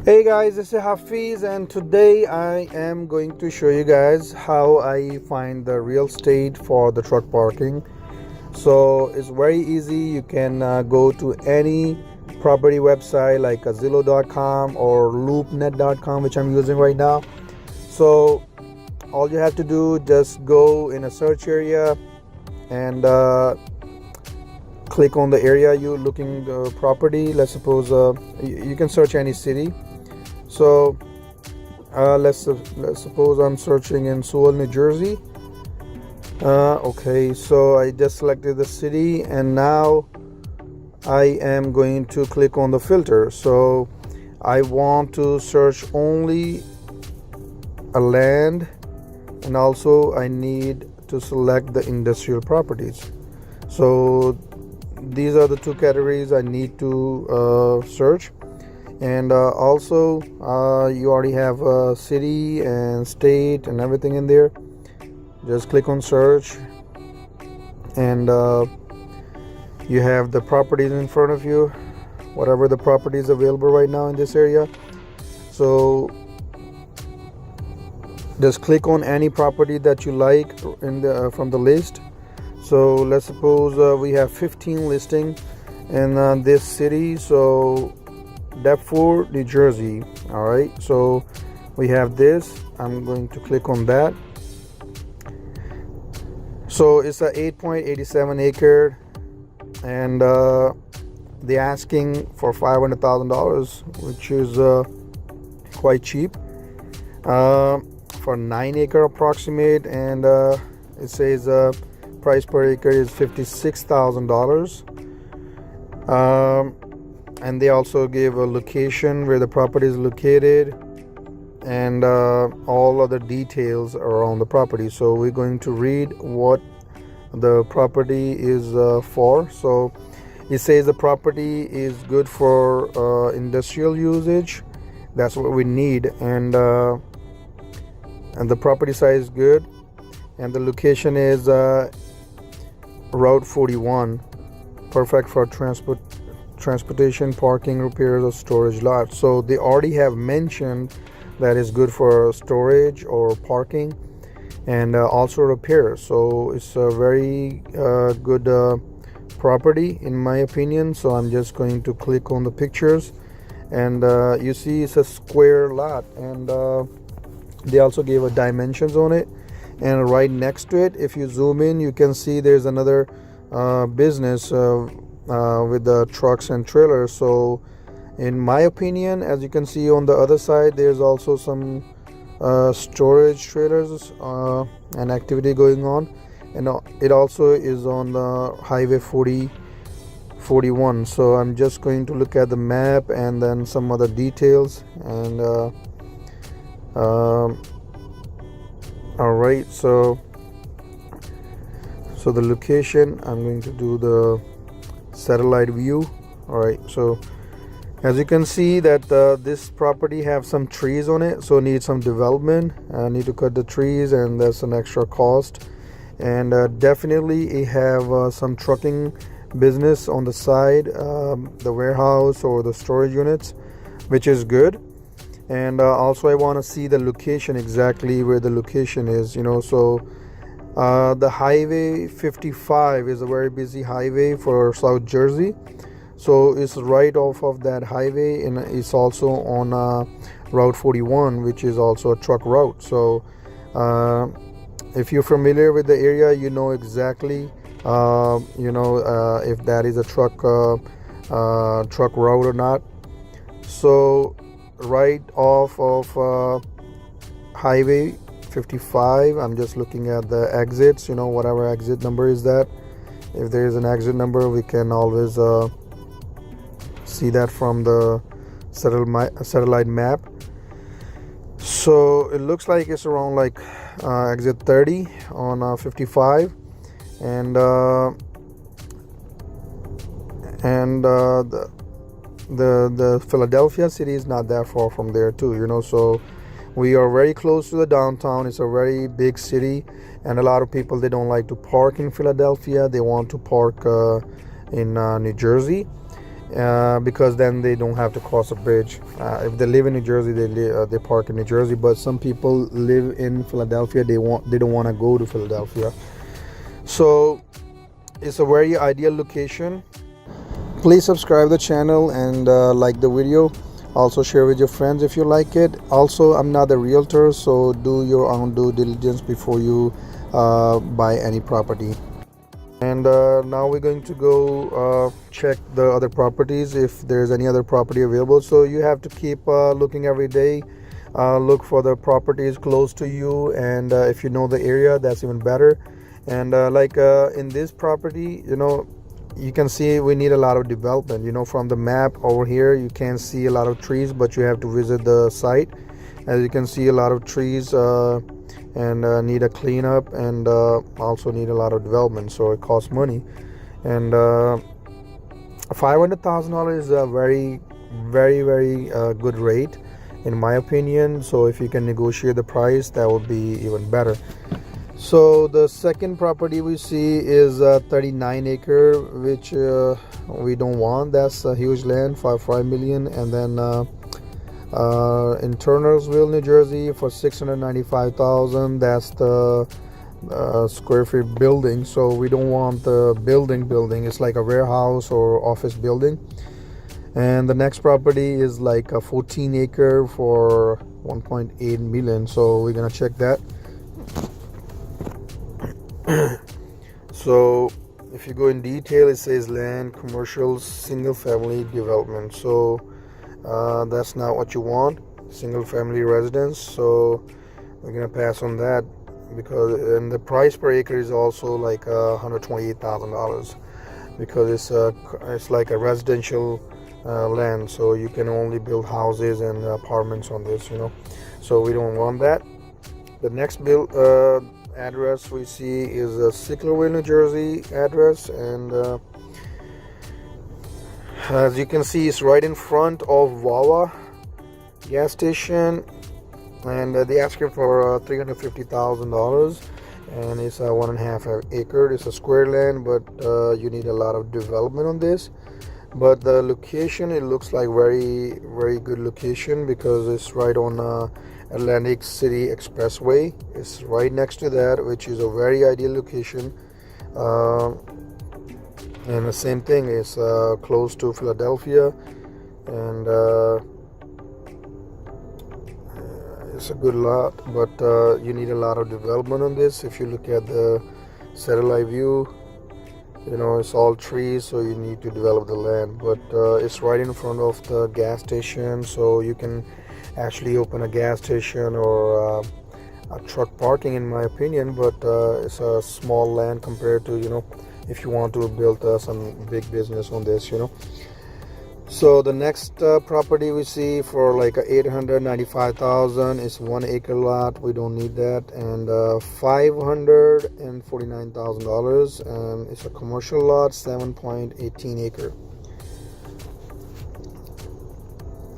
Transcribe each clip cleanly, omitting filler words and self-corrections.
Hey guys, this is Hafiz, and today I am going to show you guys how I find the real estate for the truck parking. So it's very easy. You can go to any property website like Zillow.com or LoopNet.com, which I'm using right now. So all you have to do, just go in a search area and click on the area you're looking the property. Let's suppose you can search any city. So let's suppose I'm searching in Sewell, New Jersey. Okay, so I just selected the city, and now I am going to click on the filter. So I want to search only a land, and also I need to select the industrial properties. So these are the two categories I need to search. And also you already have a city and state and everything in there. Just click on search, and you have the properties in front of you, whatever the property is available right now in this area. So just click on any property that you like in the from the list. So let's suppose we have 15 listing in this city. So Deptford, New Jersey. All right, so we have this. I'm going to click on that. So it's a 8.87 acre, and they're asking for $500,000, which is quite cheap for 9-acre approximate. And it says price per acre is $56,000. And they also give a location where the property is located, and all other details around the property. So we're going to read what the property is for. So it says the property is good for industrial usage. That's what we need. And the property size is good, and the location is Route 41, perfect for transportation, parking, repairs, or storage lots. So they already have mentioned that is good for storage or parking, and also repairs. So it's a very good property in my opinion. So I'm just going to click on the pictures, and you see it's a square lot, and they also gave a dimensions on it. And right next to it, if you zoom in, you can see there's another business with the trucks and trailers. So in my opinion, as you can see on the other side, there's also some storage trailers and activity going on, and it also is on the highway 41. So I'm just going to look at the map and then some other details. And all right, so the location, I'm going to do the satellite view. All right, so as you can see that this property have some trees on it, so need some development. I need to cut the trees, and that's an extra cost. And definitely it have some trucking business on the side, the warehouse or the storage units, which is good. And also I want to see the location, exactly where the location is, so the highway 55 is a very busy highway for South Jersey. So it's right off of that highway, and it's also on Route 41, which is also a truck route. So if you're familiar with the area, you know exactly if that is a truck route or not. So right off of highway 55, I'm just looking at the exits, whatever exit number is that. If there is an exit number, we can always see that from the satellite map. So it looks like it's around like exit 30 on 55, and the Philadelphia city is not that far from there too, so we are very close to the downtown. It's a very big city, and a lot of people, they don't like to park in Philadelphia. They want to park in New Jersey. because then they don't have to cross a bridge. If they live in New Jersey, they park in New Jersey. But some people live in Philadelphia. They don't want to go to Philadelphia. So it's a very ideal location. Please subscribe the channel and like the video. Also share with your friends if you like it. Also, I'm not a realtor, so do your own due diligence before you buy any property. And now we're going to go check the other properties if there's any other property available. So you have to keep looking every day. Look for the properties close to you, and if you know the area, that's even better. And in this property, you can see we need a lot of development. From the map over here, you can see a lot of trees, but you have to visit the site. As you can see, a lot of trees and need a cleanup, and also need a lot of development, so it costs money. And $500,000 is a very, very, very good rate in my opinion. So if you can negotiate the price, that would be even better. So the second property we see is 39 acre, which we don't want. That's a huge land for $5 million. And then in Turnersville, New Jersey, for $695,000. That's the square feet building. So we don't want the building. It's like a warehouse or office building. And the next property is like a 14 acre for $1.8 million. So we're gonna check that. So if you go in detail, it says land, commercial, single family development. So that's not what you want, single family residence. So we're gonna pass on that, and the price per acre is also like $128,000, because it's like a residential land. So you can only build houses and apartments on this, so we don't want that. The next address we see is a Sicklerville, New Jersey address, and as you can see, it's right in front of Wawa gas station, and they're asking for $350,000, and it's a 1.5 acre. It's a square land, but you need a lot of development on this. But the location, it looks like very, very good location, because it's right on Atlantic City Expressway. It's right next to that, which is a very ideal location. And the same thing is close to Philadelphia, and it's a good lot, but you need a lot of development on this. If you look at the satellite view, it's all trees, so you need to develop the land. But it's right in front of the gas station, so you can actually open a gas station or a truck parking, in my opinion. But it's a small land compared to if you want to build some big business on this. So the next property we see for like $895,000 is 1 acre lot. We don't need that. And $549,000, and it's a commercial lot, 7.18 acre.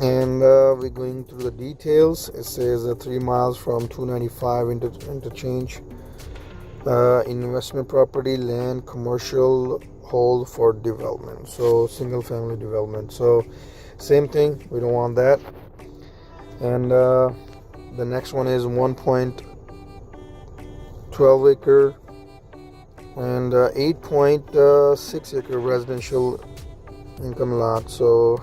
And we're going through the details. It says 3 miles from 295 interchange. Investment property, land, commercial, hold for development. So single family development. So same thing, we don't want that. And the next one is 1.12 acre and 8.6 acre residential income lot. So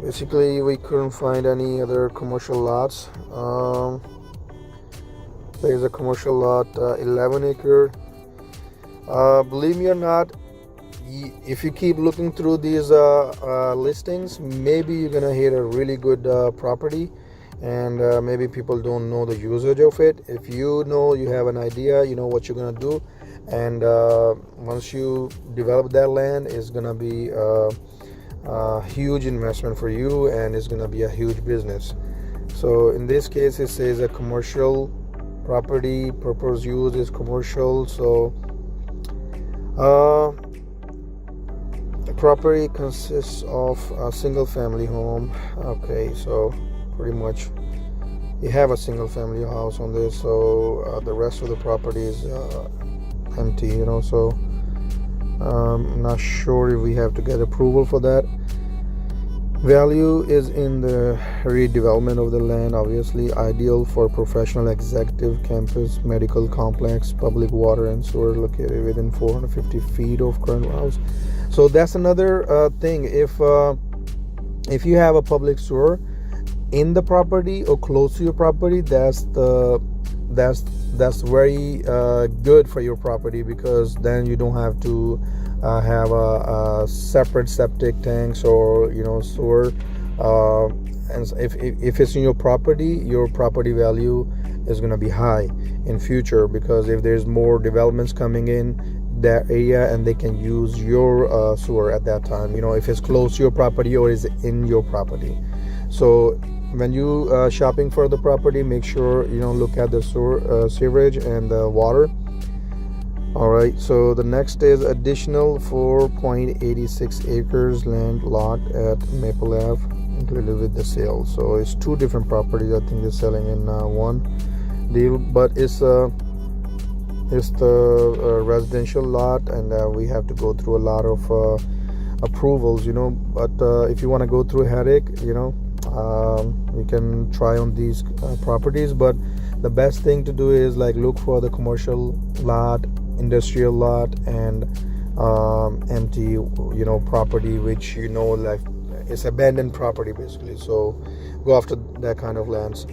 basically we couldn't find any other commercial lots. There's a commercial lot, 11 acre. Believe me or not, if you keep looking through these listings, maybe you're gonna hit a really good property, and maybe people don't know the usage of it. If you have an idea, you know what you're gonna do, and once you develop that land, it's gonna be a huge investment for you, and it's gonna be a huge business. So in this case, it says a commercial property, purpose use is commercial. So the property consists of a single family home. Okay, so pretty much you have a single family house on this. So the rest of the property is empty, so Not sure if we have to get approval for that. Value is in the redevelopment of the land, obviously ideal for professional executive campus, medical complex, public water and sewer located within 450 feet of current house. So that's another thing. If you have a public sewer in the property or close to your property, that's very good for your property, because then you don't have to have a separate septic tanks or sewer, and if it's in your property value is going to be high in future, because if there's more developments coming in that area and they can use your sewer at that time, if it's close to your property or is in your property. So when you shopping for the property, make sure look at the sewer, sewerage and the water. All right, so the next is additional 4.86 acres land lot at Maple Ave included with the sale. So it's two different properties. I think they're selling in one deal, but it's the residential lot, and we have to go through a lot of approvals, but if you want to go through a headache, you can try on these properties. But the best thing to do is like look for the commercial lot, industrial lot, and empty property, which like it's abandoned property basically. So go after that kind of lands.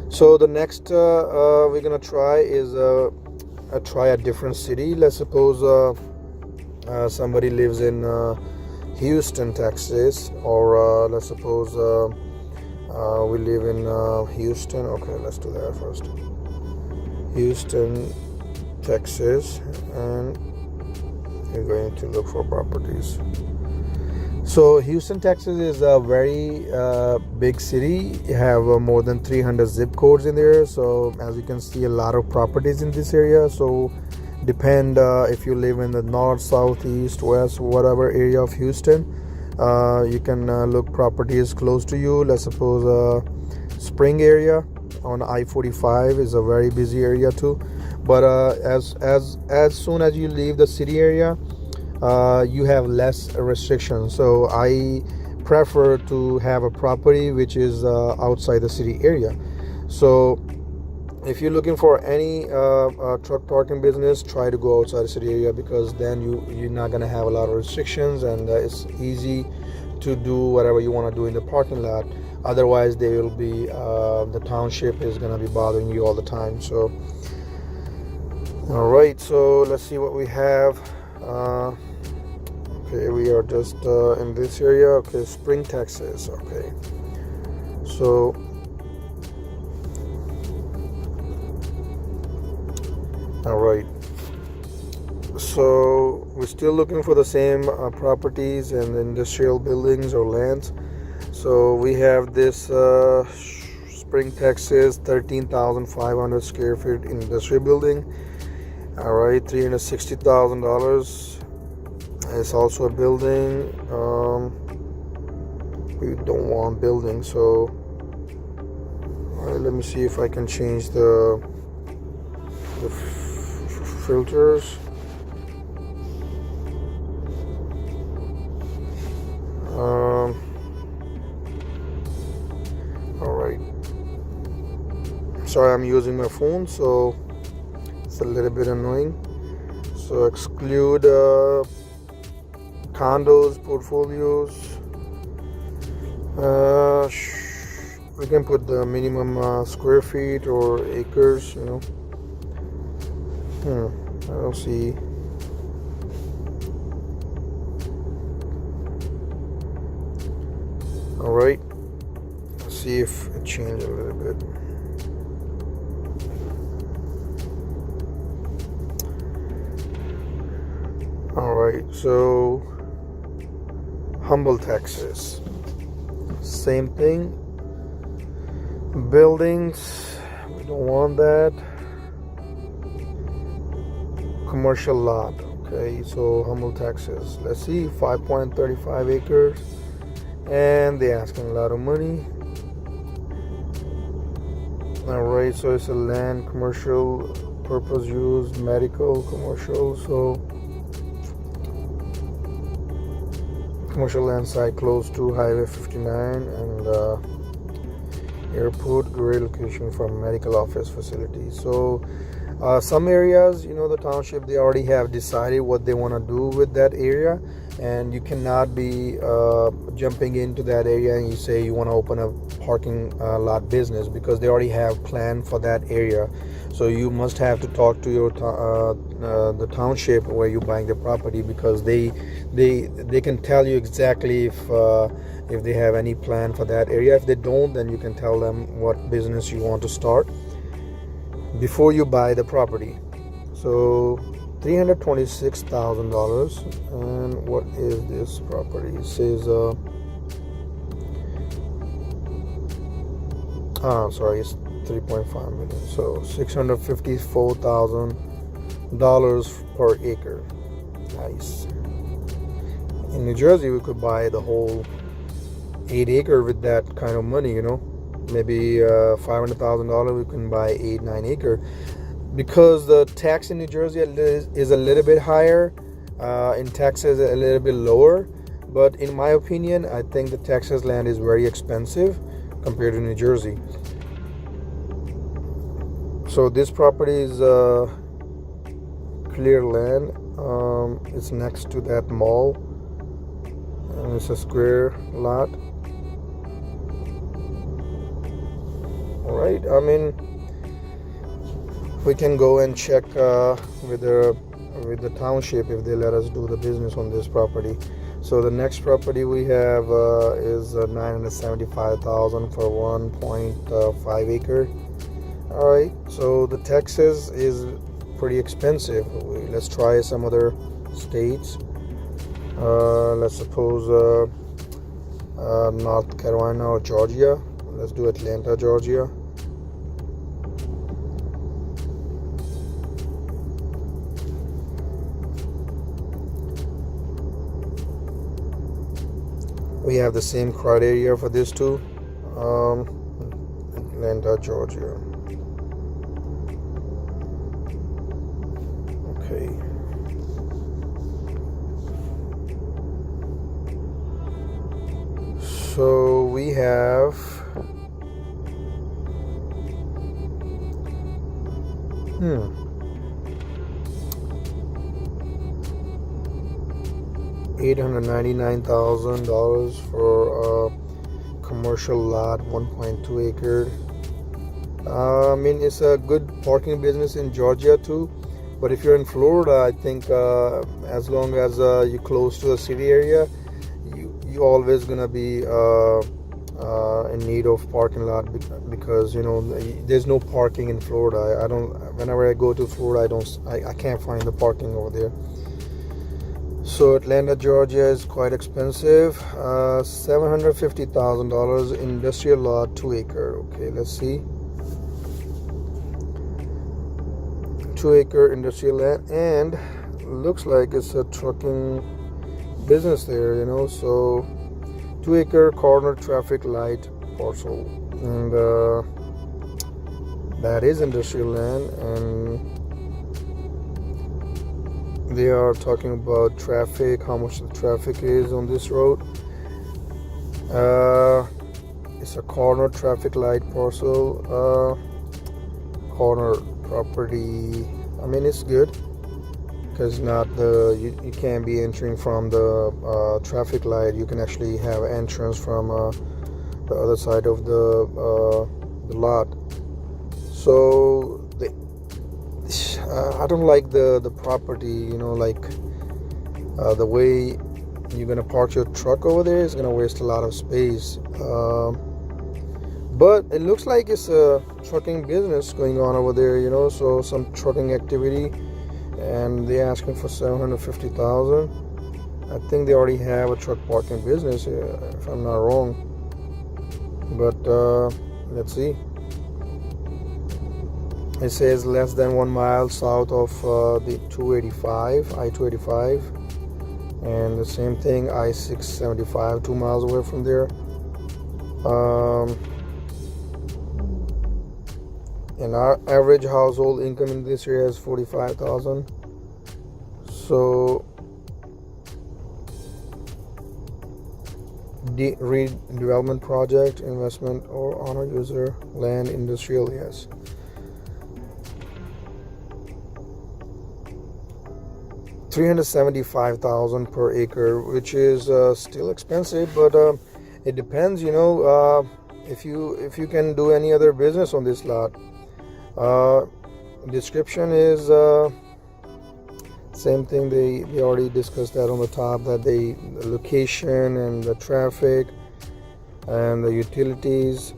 So the next we're gonna try is try a different city. Let's suppose somebody lives in Houston, Texas, or let's suppose we live in Houston. Okay, let's do that first. Houston, Texas, and you're going to look for properties. So Houston, Texas is a very big city. You have more than 300 zip codes in there. So as you can see, a lot of properties in this area. So depend if you live in the north, south, east, west, whatever area of Houston, you can look properties close to you. Let's suppose Spring area on I-45 is a very busy area too. But as soon as you leave the city area, you have less restrictions. So I prefer to have a property which is outside the city area. So if you're looking for any truck parking business, try to go outside the city area, because then you're not going to have a lot of restrictions, and it's easy to do whatever you want to do in the parking lot. Otherwise they will be the township is going to be bothering you all the time. So all right, so let's see what we have. Okay, we are just in this area. Okay, Spring, Texas. Okay, so all right, so we're still looking for the same properties and industrial buildings or lands. So we have this Spring, Texas, 13,500 square feet industrial building. All right, $360,000. It's also a building. We don't want building, so all right, let me see if I can change the filters. All right, sorry, I'm using my phone, so it's a little bit annoying. So exclude condos, portfolios. We can put the minimum square feet or acres, I don't see. All right, let's see if it changed a little bit. All right, so Humble, Texas, same thing. Buildings, we don't want that. Commercial lot. Okay, so Humble, Texas, let's see, 5.35 acres, and they're asking a lot of money. All right, so it's a land, commercial purpose use, medical, commercial. So commercial land site close to Highway 59 and airport, great location from medical office facility. So some areas, the township, they already have decided what they want to do with that area, and you cannot be jumping into that area and you say you want to open a parking lot business, because they already have plan for that area. So you must have to talk to your the township where you're buying the property, because they can tell you exactly if they have any plan for that area. If they don't, then you can tell them what business you want to start before you buy the property. So $326,000. And what is this property? It says it's 3.5 million. So $654,000 per acre. Nice. In New Jersey, we could buy the whole 8 acre with that kind of money, maybe $500,000 we can buy 8-9 acre, because the tax in New Jersey is a little bit higher, in Texas a little bit lower. But in my opinion, I think the Texas land is very expensive compared to New Jersey. So this property is clear land. It's next to that mall, and it's a square lot. All right, we can go and check with the township if they let us do the business on this property. So the next property we have is $975,000 for 1.5 acre. All right, so the Texas is pretty expensive. Let's try some other states. Let's suppose North Carolina or Georgia. Let's do Atlanta, Georgia. We have the same criteria for this too. Atlanta, Georgia. Okay. So we have $899,000 for a commercial lot, 1.2 acre. It's a good parking business in Georgia too. But if you're in Florida, I think as long as you're close to a city area, you always gonna be in need of parking lot, because there's no parking in Florida. Whenever I go to Florida, I can't find the parking over there. So Atlanta, Georgia is quite expensive. $750,000 industrial lot, 2 acre. Okay, let's see. 2 acre industrial land, and looks like it's a trucking business there, So 2 acre corner traffic light parcel, and that is industrial land. And they are talking about traffic, how much the traffic is on this road. It's a corner traffic light parcel, corner property. It's good, because you can't be entering from the traffic light. You can actually have entrance from the other side of the lot. So I don't like the property, the way you're gonna park your truck over there is gonna waste a lot of space. But it looks like it's a trucking business going on over there, so some trucking activity, and they're asking for $750,000. I think they already have a truck parking business, if I'm not wrong. But let's see. It says less than 1 mile south of the I-285, and the same thing, I-675, 2 miles away from there. And our average household income in this area is $45,000. So redevelopment project, investment or honor user, land, industrial, yes. $375,000 per acre, which is still expensive, but it depends, if you can do any other business on this lot. Description is same thing. They already discussed that on the top, that the location and the traffic and the utilities.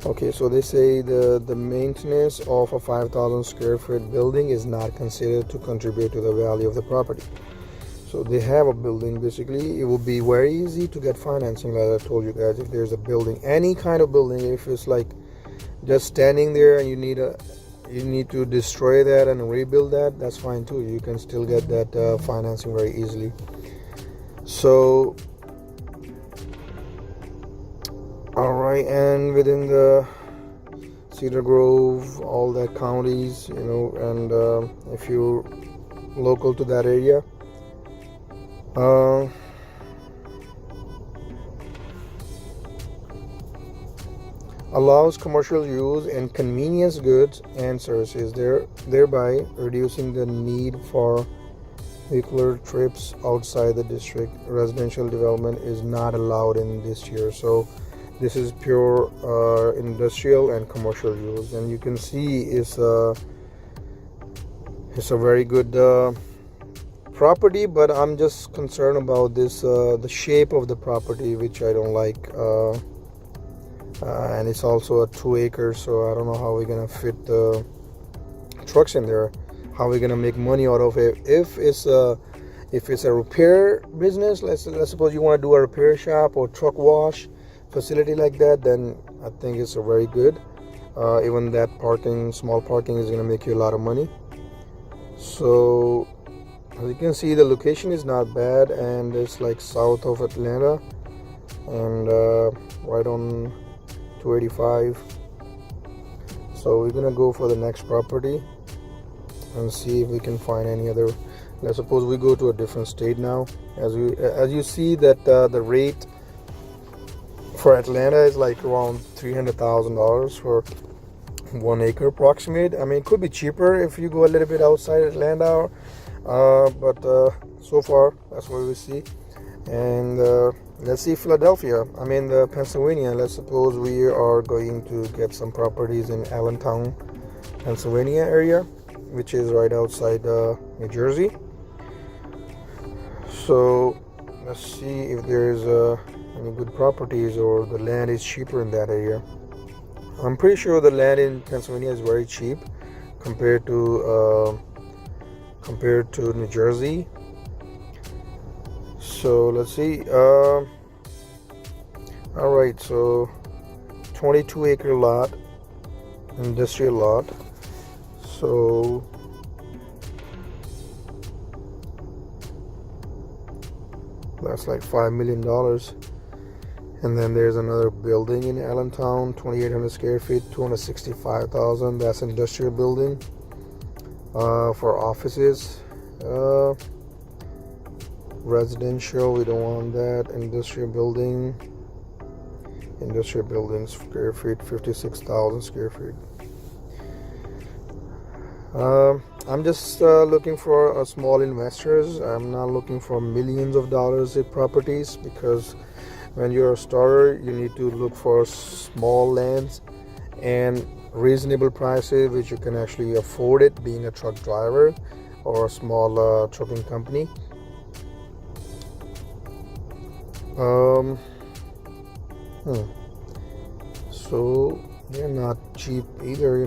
Okay, so they say the maintenance of a 5,000 square foot building is not considered to contribute to the value of the property. So they have a building. Basically, it will be very easy to get financing, like I told you guys. If there's a building, any kind of building, if it's like just standing there and you need to destroy that and rebuild that, that's fine too. You can still get that financing very easily. So all right, and within the Cedar Grove, all that counties, and if you're local to that area, allows commercial use and convenience goods and services, thereby reducing the need for vehicular trips outside the district. Residential development is not allowed in this year. So this is pure industrial and commercial use, and you can see it's a very good property, but I'm just concerned about this the shape of the property, which I don't like, and it's also a 2 acres, so I don't know how we're gonna fit the trucks in there, how we're gonna make money out of it. If it's a repair business, let's suppose you want to do a repair shop or truck wash facility like that, then I think it's a very good. Even that small parking is gonna make you a lot of money. So as you can see, the location is not bad, and it's like south of Atlanta and right on 285. So we're gonna go for the next property and see if we can find any other. Let's suppose we go to a different state now. As you see that the rate for Atlanta is like around $300,000 for 1 acre approximate. I mean, it could be cheaper if you go a little bit outside Atlanta, but so far that's what we see. And let's see Philadelphia. I mean, Pennsylvania. Let's suppose we are going to get some properties in Allentown, Pennsylvania area, which is right outside New Jersey. So let's see if there's any good properties or the land is cheaper in that area. I'm pretty sure the land in Pennsylvania is very cheap compared to New Jersey. So let's see. All right, so 22 acre lot, industrial lot. So that's like $5 million. And then there's another building in Allentown, 2,800 square feet, $265,000. That's an industrial building for offices. Residential, we don't want that. Industrial building, square feet, 56,000 square feet. I'm just looking for small investors. I'm not looking for millions of dollars in properties, because when you're a starter, you need to look for small lands and reasonable prices, which you can actually afford it, being a truck driver or a small trucking company. So they're not cheap either,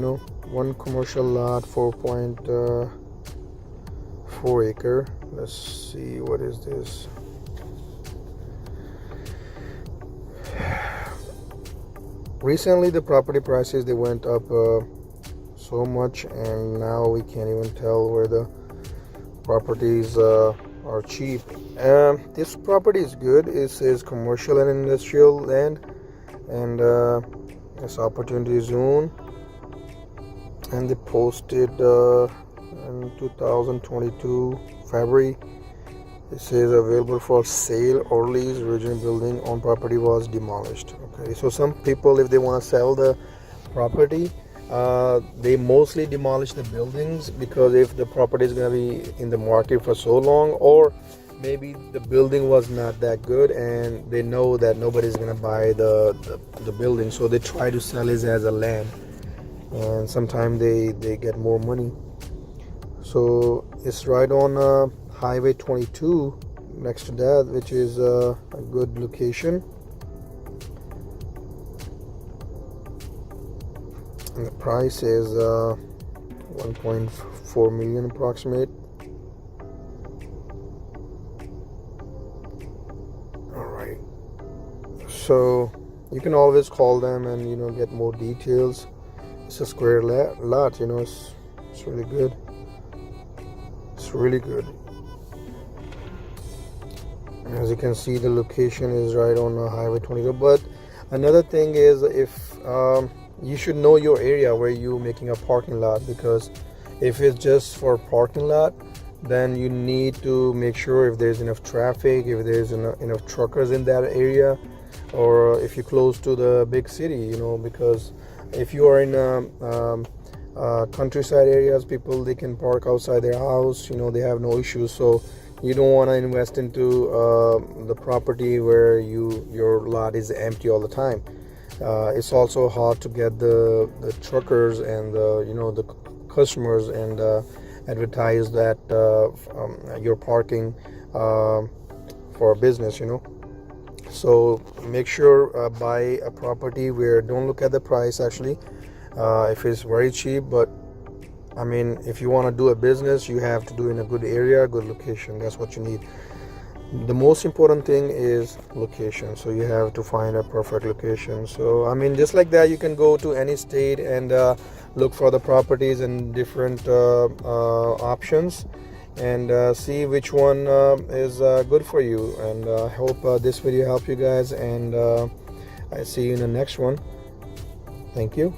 One commercial lot, 4.4 acre. Let's see, what is this? Recently the property prices, they went up so much, and now we can't even tell where the properties are cheap. This property is good. It says commercial and industrial land, and it's opportunity zone, and they posted in 2022 February It says available for sale or lease. Original building on property was demolished. Okay, so some people, if they want to sell the property, they mostly demolish the buildings, because if the property is going to be in the market for so long, or maybe the building was not that good and they know that nobody's going to buy the building, so they try to sell it as a land, and sometimes they get more money. So it's right on Highway 22 next to that, which is a good location. And the price is 1.4 million approximate. All right. So you can always call them and get more details. It's a square lot. It's really good. It's really good. As you can see, the location is right on Highway 22. But another thing is, if you should know your area where you're making a parking lot, because if it's just for parking lot, then you need to make sure if there's enough traffic, if there's enough truckers in that area, or if you're close to the big city, because if you are in countryside areas, people, they can park outside their house, they have no issues. So you don't want to invest into the property where your lot is empty all the time. It's also hard to get the truckers and the customers and advertise that you're parking for a business. So make sure buy a property where, don't look at the price actually, if it's very cheap, but I mean, if you want to do a business, you have to do in a good area, good location. That's what you need. The most important thing is location. So you have to find a perfect location. So I mean, just like that, you can go to any state and look for the properties and different options, and see which one is good for you. And I hope this video helped you guys, and I see you in the next one. Thank you.